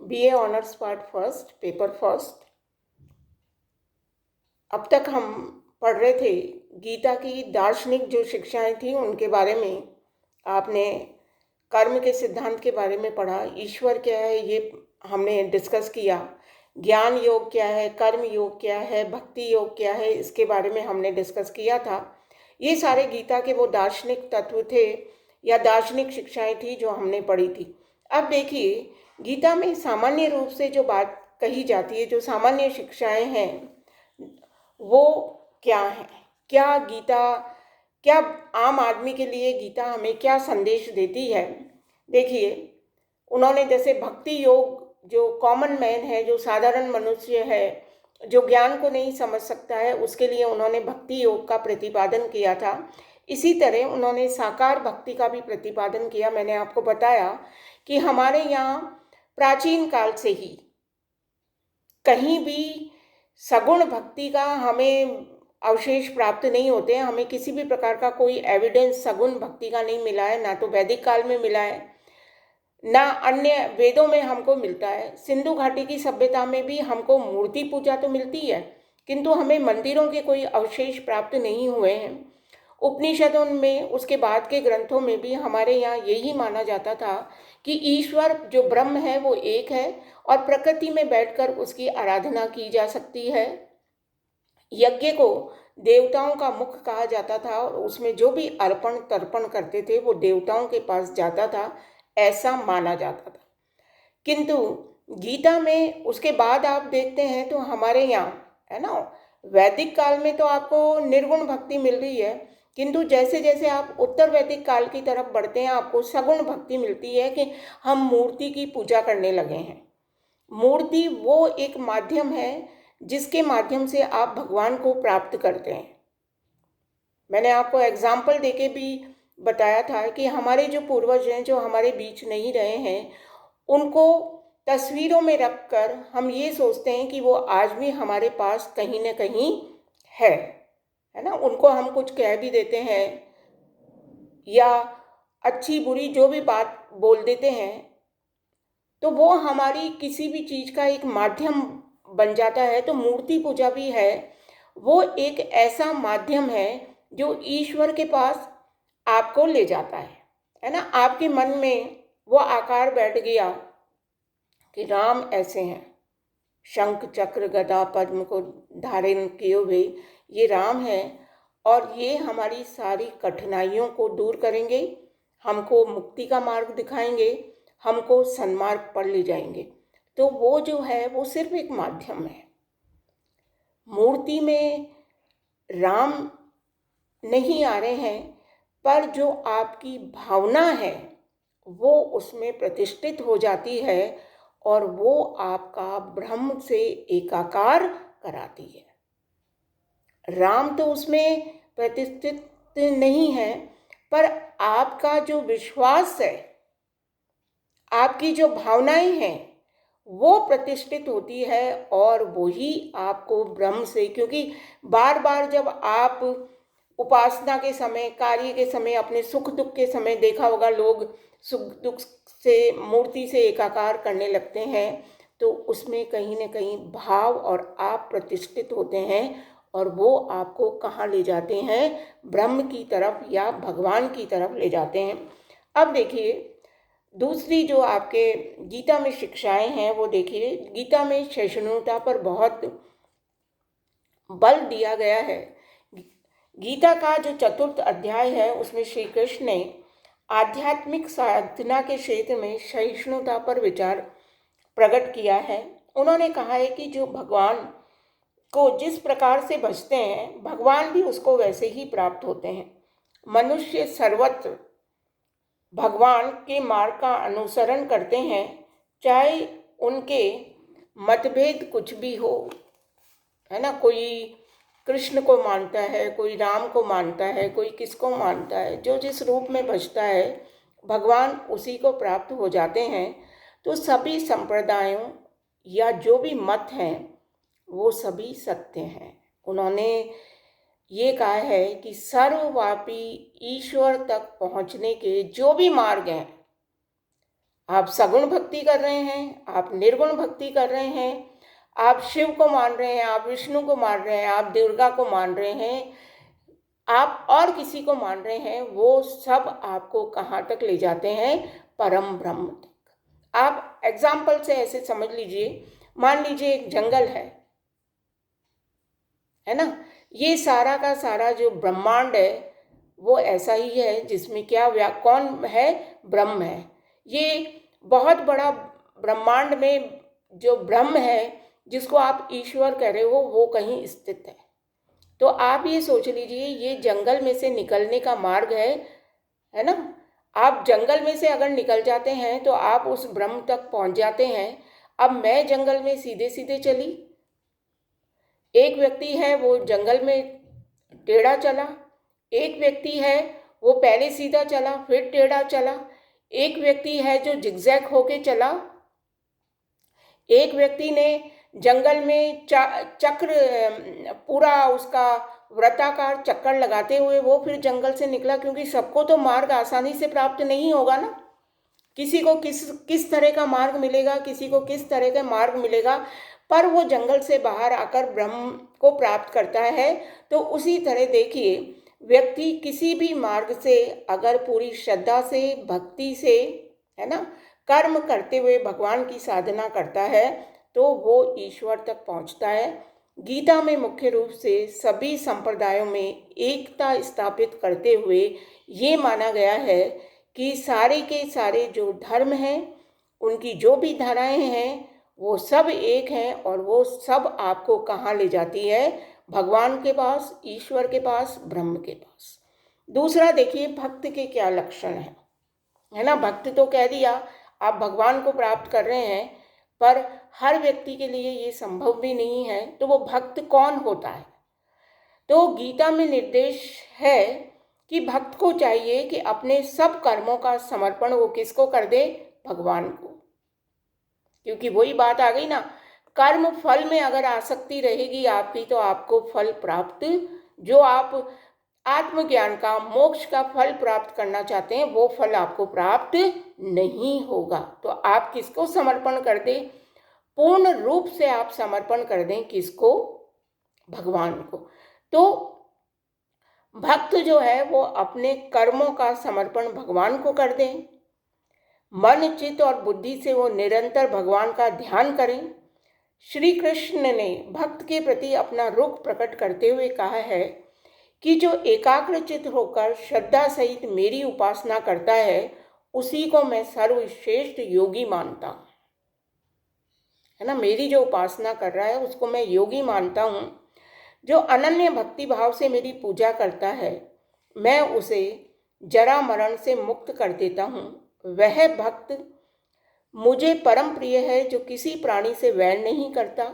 BA honours part first, paper first. अब तक हम पढ़ रहे थे गीता की दार्शनिक जो शिक्षाएं थी उनके बारे में। आपने कर्म के सिद्धांत के बारे में पढ़ा, ईश्वर क्या है ये हमने डिस्कस किया, ज्ञान योग क्या है, कर्म योग क्या है, भक्ति योग क्या है, इसके बारे में हमने डिस्कस किया था। ये सारे गीता के वो दार्शनिक तत्व थे या दार्शनिक शिक्षाएं थी जो हमने पढ़ी थी। अब देखिए, गीता में सामान्य रूप से जो बात कही जाती है, जो सामान्य शिक्षाएं हैं, वो क्या है? क्या गीता, क्या आम आदमी के लिए गीता हमें क्या संदेश देती है? देखिए, उन्होंने जैसे भक्ति योग, जो कॉमन मैन है, जो साधारण मनुष्य है, जो ज्ञान को नहीं समझ सकता है, उसके लिए उन्होंने भक्ति योग का प्रतिपादन किया था। इसी तरह उन्होंने साकार भक्ति का भी प्रतिपादन किया। मैंने आपको बताया कि हमारे यहाँ प्राचीन काल से ही कहीं भी सगुण भक्ति का हमें अवशेष प्राप्त नहीं होते हैं। हमें किसी भी प्रकार का कोई एविडेंस सगुण भक्ति का नहीं मिला है, ना तो वैदिक काल में मिला है, ना अन्य वेदों में हमको मिलता है। सिंधु घाटी की सभ्यता में भी हमको मूर्ति पूजा तो मिलती है, किंतु हमें मंदिरों के कोई अवशेष प्राप्त नहीं हुए हैं। उपनिषदों में, उसके बाद के ग्रंथों में भी हमारे यहाँ यही माना जाता था कि ईश्वर जो ब्रह्म है वो एक है और प्रकृति में बैठकर उसकी आराधना की जा सकती है। यज्ञ को देवताओं का मुख कहा जाता था और उसमें जो भी अर्पण तर्पण करते थे वो देवताओं के पास जाता था, ऐसा माना जाता था। किंतु गीता में उसके बाद आप देखते हैं तो हमारे यहाँ, है ना, वैदिक काल में तो आपको निर्गुण भक्ति मिल रही है, किंतु जैसे जैसे आप उत्तर वैदिक काल की तरफ बढ़ते हैं आपको सगुण भक्ति मिलती है कि हम मूर्ति की पूजा करने लगे हैं। मूर्ति वो एक माध्यम है जिसके माध्यम से आप भगवान को प्राप्त करते हैं। मैंने आपको एग्जाम्पल देके भी बताया था कि हमारे जो पूर्वज हैं, जो हमारे बीच नहीं रहे हैं, उनको तस्वीरों में रखकर हम ये सोचते हैं कि वो आज भी हमारे पास कहीं ना कहीं है ना। उनको हम कुछ कह भी देते हैं या अच्छी बुरी जो भी बात बोल देते हैं, तो वो हमारी किसी भी चीज़ का एक माध्यम बन जाता है। तो मूर्ति पूजा भी है, वो एक ऐसा माध्यम है जो ईश्वर के पास आपको ले जाता है ना। आपके मन में वो आकार बैठ गया कि राम ऐसे हैं, शंख चक्र गदा पद्म को धारण किए हुए ये राम है और ये हमारी सारी कठिनाइयों को दूर करेंगे, हमको मुक्ति का मार्ग दिखाएंगे, हमको सन्मार्ग पर ले जाएंगे। तो वो जो है वो सिर्फ एक माध्यम है। मूर्ति में राम नहीं आ रहे हैं, पर जो आपकी भावना है वो उसमें प्रतिष्ठित हो जाती है और वो आपका ब्रह्म से एकाकार कराती है। राम तो उसमें प्रतिष्ठित नहीं है, पर आपका जो विश्वास है, आपकी जो भावनाएं हैं, वो प्रतिष्ठित होती है और वही आपको ब्रह्म से, क्योंकि बार बार जब आप उपासना के समय, कार्य के समय, अपने सुख दुख के समय देखा होगा लोग सुख दुख से मूर्ति से एकाकार करने लगते हैं, तो उसमें कहीं ना कहीं भाव और आप प्रतिष्ठित होते हैं और वो आपको कहाँ ले जाते हैं? ब्रह्म की तरफ या भगवान की तरफ ले जाते हैं। अब देखिए, दूसरी जो आपके गीता में शिक्षाएं हैं वो देखिए, गीता में सहिष्णुता पर बहुत बल दिया गया है। गीता का जो 4th अध्याय है उसमें श्री कृष्ण ने आध्यात्मिक साधना के क्षेत्र में सहिष्णुता पर विचार प्रकट किया है। उन्होंने कहा है कि जो भगवान को जिस प्रकार से भजते हैं, भगवान भी उसको वैसे ही प्राप्त होते हैं। मनुष्य सर्वत्र भगवान के मार्ग का अनुसरण करते हैं, चाहे उनके मतभेद कुछ भी हो, है ना। कोई कृष्ण को मानता है, कोई राम को मानता है, कोई किसको मानता है, जो जिस रूप में भजता है भगवान उसी को प्राप्त हो जाते हैं। तो सभी संप्रदायों या जो भी मत हैं वो सभी सत्य हैं। उन्होंने ये कहा है कि सर्वव्यापी ईश्वर तक पहुंचने के जो भी मार्ग हैं आप सगुण भक्ति कर रहे हैं, आप निर्गुण भक्ति कर रहे हैं, आप शिव को मान रहे हैं, आप विष्णु को मान रहे हैं, आप दुर्गा को मान रहे हैं, आप और किसी को मान रहे हैं, वो सब आपको कहाँ तक ले जाते हैं? परम ब्रह्म तक। आप एग्जाम्पल से ऐसे समझ लीजिए, मान लीजिए एक जंगल है ना? ये सारा का सारा जो ब्रह्मांड है वो ऐसा ही है, जिसमें क्या कौन है? ब्रह्म है। ये बहुत बड़ा ब्रह्मांड में जो ब्रह्म है, जिसको आप ईश्वर कह रहे हो, वो कहीं स्थित है। तो आप ये सोच लीजिए, ये जंगल में से निकलने का मार्ग है ना? आप जंगल में से अगर निकल जाते हैं तो आप उस ब्रह्म तक पहुंच जाते हैं। अब मैं जंगल में सीधे सीधे चली, एक व्यक्ति है वो जंगल में टेढ़ा चला, एक व्यक्ति है वो पहले सीधा चला फिर टेढ़ा चला, एक व्यक्ति है जो जिगजैग होके चला, एक व्यक्ति ने जंगल में चक्र पूरा उसका वृत्ताकार चक्कर लगाते हुए वो फिर जंगल से निकला, क्योंकि सबको तो मार्ग आसानी से प्राप्त नहीं होगा ना। किसी को किस तरह का मार्ग मिलेगा, किसी को किस तरह का मार्ग मिलेगा, पर वो जंगल से बाहर आकर ब्रह्म को प्राप्त करता है। तो उसी तरह देखिए, व्यक्ति किसी भी मार्ग से अगर पूरी श्रद्धा से, भक्ति से, है ना, कर्म करते हुए भगवान की साधना करता है तो वो ईश्वर तक पहुंचता है। गीता में मुख्य रूप से सभी संप्रदायों में एकता स्थापित करते हुए ये माना गया है कि सारे के सारे जो धर्म हैं, उनकी जो भी धाराएं हैं, वो सब एक हैं और वो सब आपको कहाँ ले जाती है? भगवान के पास, ईश्वर के पास, ब्रह्म के पास। दूसरा देखिए, भक्त के क्या लक्षण हैं, है ना? भक्त तो कह दिया, आप भगवान को प्राप्त कर रहे हैं, पर हर व्यक्ति के लिए ये संभव भी नहीं है। तो वो भक्त कौन होता है? तो गीता में निर्देश है कि भक्त को चाहिए कि अपने सब कर्मों का समर्पण वो किसको कर दे? भगवान को। क्योंकि वही बात आ गई ना, कर्म फल में अगर आसक्ति रहेगी आपकी तो आपको फल प्राप्त, जो आप आत्मज्ञान का, मोक्ष का फल प्राप्त करना चाहते हैं, वो फल आपको प्राप्त नहीं होगा। तो आप किसको समर्पण कर दें? पूर्ण रूप से आप समर्पण कर दें किसको? भगवान को। तो भक्त जो है वो अपने कर्मों का समर्पण भगवान को कर दें, मन, चित्त और बुद्धि से वो निरंतर भगवान का ध्यान करें। श्री कृष्ण ने भक्त के प्रति अपना रुख प्रकट करते हुए कहा है कि जो एकाग्रचित होकर श्रद्धा सहित मेरी उपासना करता है, उसी को मैं सर्वश्रेष्ठ योगी मानता हूँ, है ना? मेरी जो उपासना कर रहा है उसको मैं योगी मानता हूँ। जो अनन्य भक्ति भाव से मेरी पूजा करता है, मैं उसे जरा मरण से मुक्त कर देता हूँ। वह भक्त मुझे परम प्रिय है, जो किसी प्राणी से वैर नहीं करता,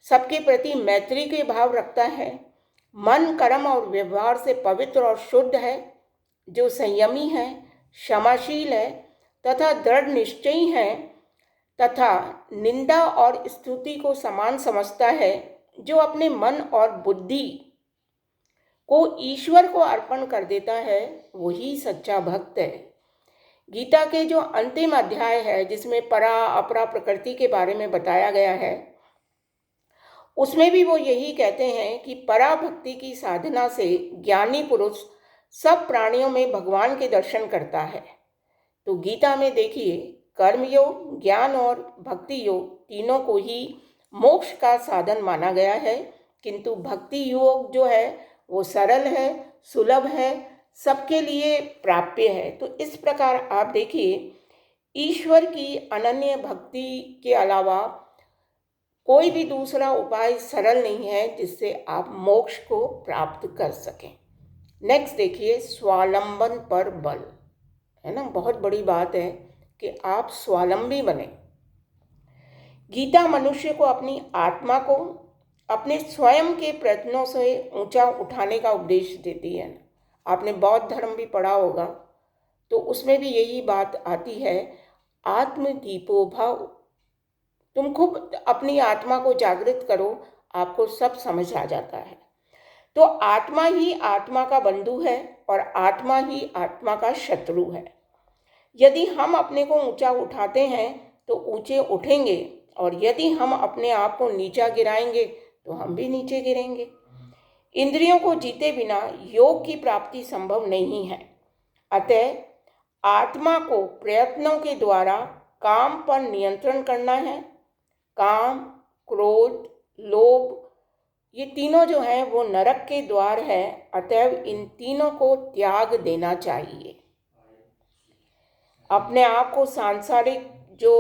सबके प्रति मैत्री के भाव रखता है, मन, कर्म और व्यवहार से पवित्र और शुद्ध है, जो संयमी है, क्षमाशील है तथा दृढ़ निश्चयी है, तथा निंदा और स्तुति को समान समझता है, जो अपने मन और बुद्धि को ईश्वर को अर्पण कर देता है, वही सच्चा भक्त है। गीता के जो अंतिम अध्याय है, जिसमें परा अपरा प्रकृति के बारे में बताया गया है, उसमें भी वो यही कहते हैं कि परा भक्ति की साधना से ज्ञानी पुरुष सब प्राणियों में भगवान के दर्शन करता है। तो गीता में देखिए, कर्मयोग, ज्ञान और भक्ति योग तीनों को ही मोक्ष का साधन माना गया है, किंतु भक्ति योग जो है वो सरल है, सुलभ है, सबके लिए प्राप्य है। तो इस प्रकार आप देखिए, ईश्वर की अनन्य भक्ति के अलावा कोई भी दूसरा उपाय सरल नहीं है जिससे आप मोक्ष को प्राप्त कर सकें। नेक्स्ट देखिए, स्वावलंबन पर बल, है ना? बहुत बड़ी बात है कि आप स्वावलंबी बने। गीता मनुष्य को अपनी आत्मा को अपने स्वयं के प्रयत्नों से ऊंचा उठाने का उपदेश देती है। आपने बौद्ध धर्म भी पढ़ा होगा, तो उसमें भी यही बात आती है, आत्मदीपो भव। तुम खूब अपनी आत्मा को जागृत करो, आपको सब समझ आ जाता है। तो आत्मा ही आत्मा का बंधु है और आत्मा ही आत्मा का शत्रु है। यदि हम अपने को ऊंचा उठाते हैं तो ऊंचे उठेंगे, और यदि हम अपने आप को नीचा गिराएंगे तो हम भी नीचे गिरेंगे। इंद्रियों को जीते बिना योग की प्राप्ति संभव नहीं है। अतः आत्मा को प्रयत्नों के द्वारा काम पर नियंत्रण करना है। काम, क्रोध, लोभ, ये तीनों जो हैं वो नरक के द्वार है। अतएव इन तीनों को त्याग देना चाहिए। अपने आप को सांसारिक जो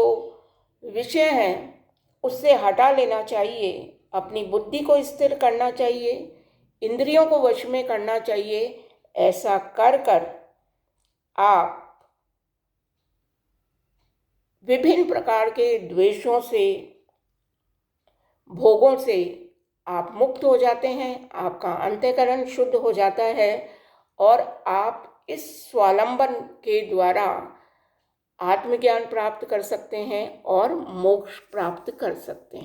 विषय हैं उससे हटा लेना चाहिए। अपनी बुद्धि को स्थिर करना चाहिए, इंद्रियों को वश में करना चाहिए। ऐसा कर कर आप विभिन्न प्रकार के द्वेषों से, भोगों से आप मुक्त हो जाते हैं। आपका अंतःकरण शुद्ध हो जाता है और आप इस स्वावलंबन के द्वारा आत्मज्ञान प्राप्त कर सकते हैं और मोक्ष प्राप्त कर सकते हैं।